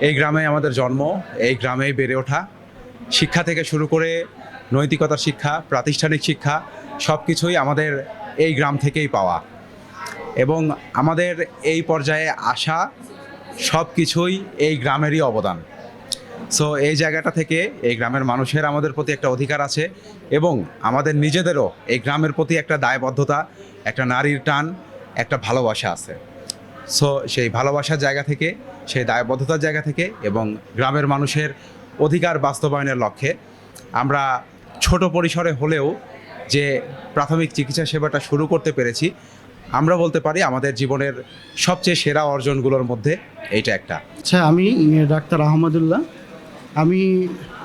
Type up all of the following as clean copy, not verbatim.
এই গ্রামে আমাদের জন্ম, এই গ্রামেই বেড়ে ওঠা। শিক্ষা থেকে শুরু করে নৈতিকতার শিক্ষা, প্রাতিষ্ঠানিক শিক্ষা সব কিছুই আমাদের এই গ্রাম থেকেই পাওয়া, এবং আমাদের এই পর্যায়ে আসা সব কিছুই এই গ্রামেরই অবদান। সো এই জায়গাটা থেকে এই গ্রামের মানুষের আমাদের প্রতি একটা অধিকার আছে, এবং আমাদের নিজেদেরও এই গ্রামের প্রতি একটা দায়বদ্ধতা, একটা নারীর টান, একটা ভালোবাসা আছে। সো সেই ভালোবাসার জায়গা থেকে, সেই দায়বদ্ধতার জায়গা থেকে এবং গ্রামের মানুষের অধিকার বাস্তবায়নের লক্ষ্যে আমরা ছোট পরিসরে হলেও যে প্রাথমিক চিকিৎসা সেবাটা শুরু করতে পেরেছি, আমরা বলতে পারি আমাদের জীবনের সবচেয়ে সেরা অর্জনগুলোর মধ্যে এইটা একটা। আচ্ছা, আমি ডাক্তার আহমদুল্লাহ। আমি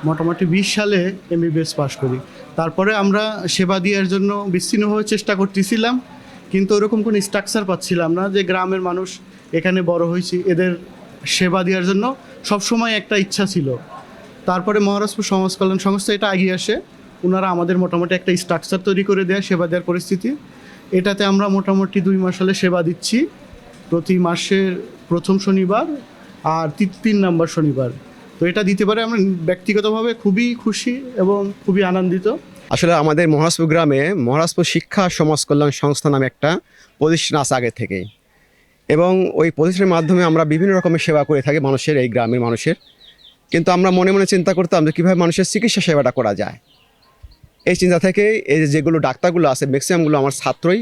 মোটামুটি 20 সালে এমবিবিএস পাশ করি। তারপরে আমরা সেবা দেওয়ার জন্য বিচ্ছিন্নভাবে চেষ্টা করতেছিলাম, কিন্তু ওরকম কোনো স্ট্রাকচার পাচ্ছিলাম না যে গ্রামের মানুষ এখানে বড় হয়েছি, এদের সেবা দেওয়ার জন্য সবসময় একটা ইচ্ছা ছিল। তারপরে মহারাজপুর সমাজ কল্যাণ সংস্থা এটা এগিয়ে আসে, ওনারা আমাদের মোটামুটি একটা স্ট্রাকচার তৈরি করে দেয় সেবা দেওয়ার পরিস্থিতি। এটাতে আমরা মোটামুটি 2 মাস হলে সেবা দিচ্ছি, প্রতি মাসের প্রথম শনিবার আর 3 নম্বর শনিবার। তো এটা দিতে পারে আমরা ব্যক্তিগতভাবে খুবই খুশি এবং খুবই আনন্দিত। আসলে আমাদের মহারাজপুর গ্রামে মহারাজপুর শিক্ষা সমাজ কল্যাণ সংস্থা নামে একটা প্রতিষ্ঠান আছে আগে থেকেই, এবং ওই প্রতিষ্ঠানের মাধ্যমে আমরা বিভিন্ন রকমের সেবা করে থাকি মানুষের, এই গ্রামের মানুষের। কিন্তু আমরা মনে মনে চিন্তা করতাম যে কীভাবে মানুষের চিকিৎসা সেবাটা করা যায়। এই চিন্তা থেকে এই যেগুলো ডাক্তারগুলো আছে ম্যাক্সিমামগুলো আমার ছাত্রই।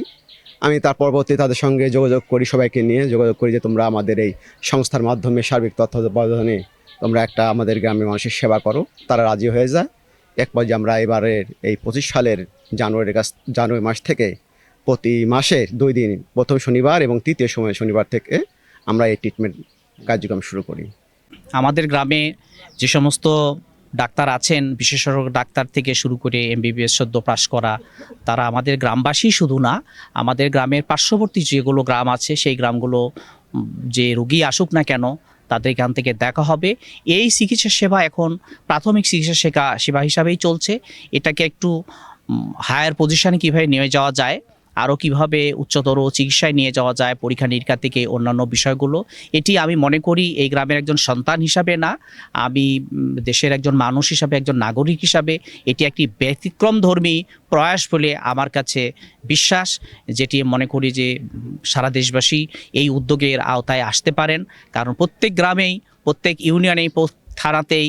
আমি তার পরবর্তী তাদের সঙ্গে যোগাযোগ করি, সবাইকে নিয়ে যোগাযোগ করি যে তোমরা আমাদের এই সংস্থার মাধ্যমে সার্বিক তত্ত্বাবধানে তোমরা একটা আমাদের গ্রামের মানুষের সেবা করো। তারা রাজি হয়ে যায়। এক পর্যায়ে আমরা এবারের এই 25 সালের জানুয়ারি মাস থেকে প্রতি মাসে 2 দিন, প্রথম শনিবার এবং তৃতীয় শনিবার থেকে আমরা এই ট্রিটমেন্ট কার্যক্রম শুরু করি। আমাদের গ্রামে যে সমস্ত ডাক্তার আছেন, বিশেষজ্ঞ ডাক্তার থেকে শুরু করে এমবিবিএস সদ্য পাশ করা, তারা আমাদের গ্রামবাসী শুধু না, আমাদের গ্রামের পার্শ্ববর্তী যেগুলো গ্রাম আছে সেই গ্রামগুলো যে রোগী আসুক না কেন তাদের এখান থেকে দেখা হবে। এই চিকিৎসা সেবা এখন প্রাথমিক চিকিৎসা সেবা হিসাবেই চলছে। এটাকে একটু হায়ার পজিশনে কীভাবে নিয়ে যাওয়া যায়, আরও কীভাবে উচ্চতর চিকিৎসায় নিয়ে যাওয়া যায়, পরীক্ষা নিরীক্ষা থেকে অন্যান্য বিষয়গুলো, এটি আমি মনে করি এই গ্রামের একজন সন্তান হিসাবে না, আমি দেশের একজন মানুষ হিসাবে, একজন নাগরিক হিসাবে এটি একটি ব্যতিক্রমধর্মী প্রয়াস বলে আমার কাছে বিশ্বাস, যেটি মনে করি যে সারা দেশবাসী এই উদ্যোগের আওতায় আসতে পারেন। কারণ প্রত্যেক গ্রামেই, প্রত্যেক ইউনিয়নেই, থানাতেই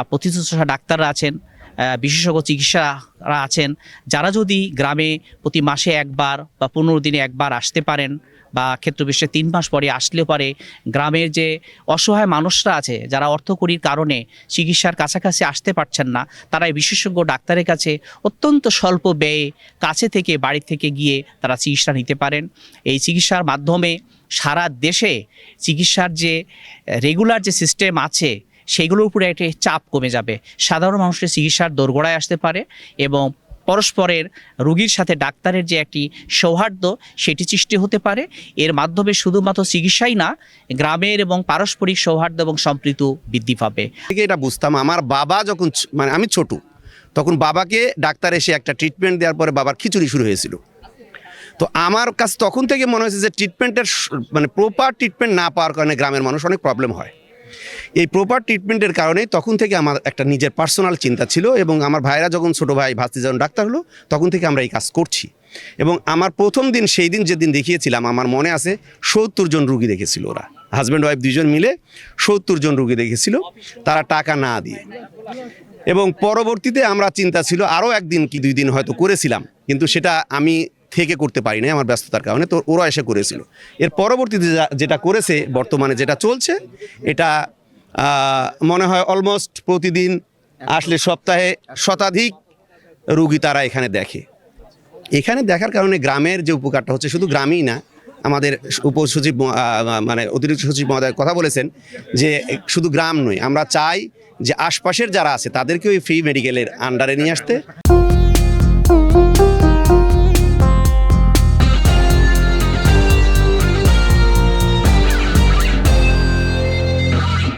প্রতিষ্ঠা ডাক্তাররা আছেন, বিশেষজ্ঞ চিকিৎসারা আছেন, যারা যদি গ্রামে প্রতি মাসে একবার বা 15 দিনে একবার আসতে পারেন, বা ক্ষেত্রবিশেষে 3 মাস পরে আসলেও পারে, গ্রামের যে অসহায় মানুষরা আছে যারা অর্থকরীর কারণে চিকিৎসার কাছাকাছি আসতে পারছেন না, তারা এই বিশেষজ্ঞ ডাক্তারের কাছে অত্যন্ত স্বল্প ব্যয়ে কাছে থেকে, বাড়ি থেকে গিয়ে তারা চিকিৎসা নিতে পারেন। এই চিকিৎসার মাধ্যমে সারা দেশে চিকিৎসার যে রেগুলার যে সিস্টেম আছে সেগুলোর উপরে একটি চাপ কমে যাবে, সাধারণ মানুষের চিকিৎসার দোরগোড়ায় আসতে পারে, এবং পরস্পরের রোগীর সাথে ডাক্তারের যে একটি সৌহার্দ্য সেটি সৃষ্টি হতে পারে। এর মাধ্যমে শুধুমাত্র চিকিৎসাই না, গ্রামের এবং পারস্পরিক সৌহার্দ্য এবং সম্প্রীতি বৃদ্ধি পাবে। এটা বুঝতাম, আমার বাবা যখন আমি ছোট, তখন বাবাকে ডাক্তার এসে একটা ট্রিটমেন্ট দেওয়ার পরে বাবার খিচুড়ি শুরু হয়েছিল। তো আমার কাছে তখন থেকে মনে হয়েছে যে ট্রিটমেন্টের প্রপার ট্রিটমেন্ট না পাওয়ার কারণে গ্রামের মানুষ অনেক প্রবলেম হয়। এই প্রপার ট্রিটমেন্টের কারণে তখন থেকে আমার একটা নিজের পার্সোনাল চিন্তা ছিল, এবং আমার ভাইরা যখন ছোটো ভাই ভাস্তি যখন ডাক্তার হলো তখন থেকে আমরা এই কাজ করছি। এবং আমার প্রথম দিন, সেই দিন যেদিন দেখিয়েছিলাম, আমার মনে আছে 70 জন রুগী দেখেছিল, ওরা হাজব্যান্ড ওয়াইফ 2 জন মিলে 70 জন রুগী দেখেছিল, তারা টাকা না দিয়ে। এবং পরবর্তীতে আমরা চিন্তা ছিল আরও 1 দিন কি 2 দিন হয়তো করেছিলাম, কিন্তু সেটা আমি থেকে করতে পারি না আমার ব্যস্ততার কারণে, তো ওরা এসে করেছিল। এর পরবর্তীতে যেটা করেছে, বর্তমানে যেটা চলছে, এটা মনে হয় অলমোস্ট প্রতিদিন আসলে সপ্তাহে শতাধিক রুগী তারা এখানে দেখে। এখানে দেখার কারণে গ্রামের যে উপকারটা হচ্ছে, শুধু গ্রামেই না, আমাদের উপসচিব অতিরিক্ত সচিব মহোদয় কথা বলেছেন যে শুধু গ্রাম নয়, আমরা চাই যে আশপাশের যারা আছে তাদেরকেও ফ্রি মেডিকেলের আন্ডারে নিয়ে আসতে।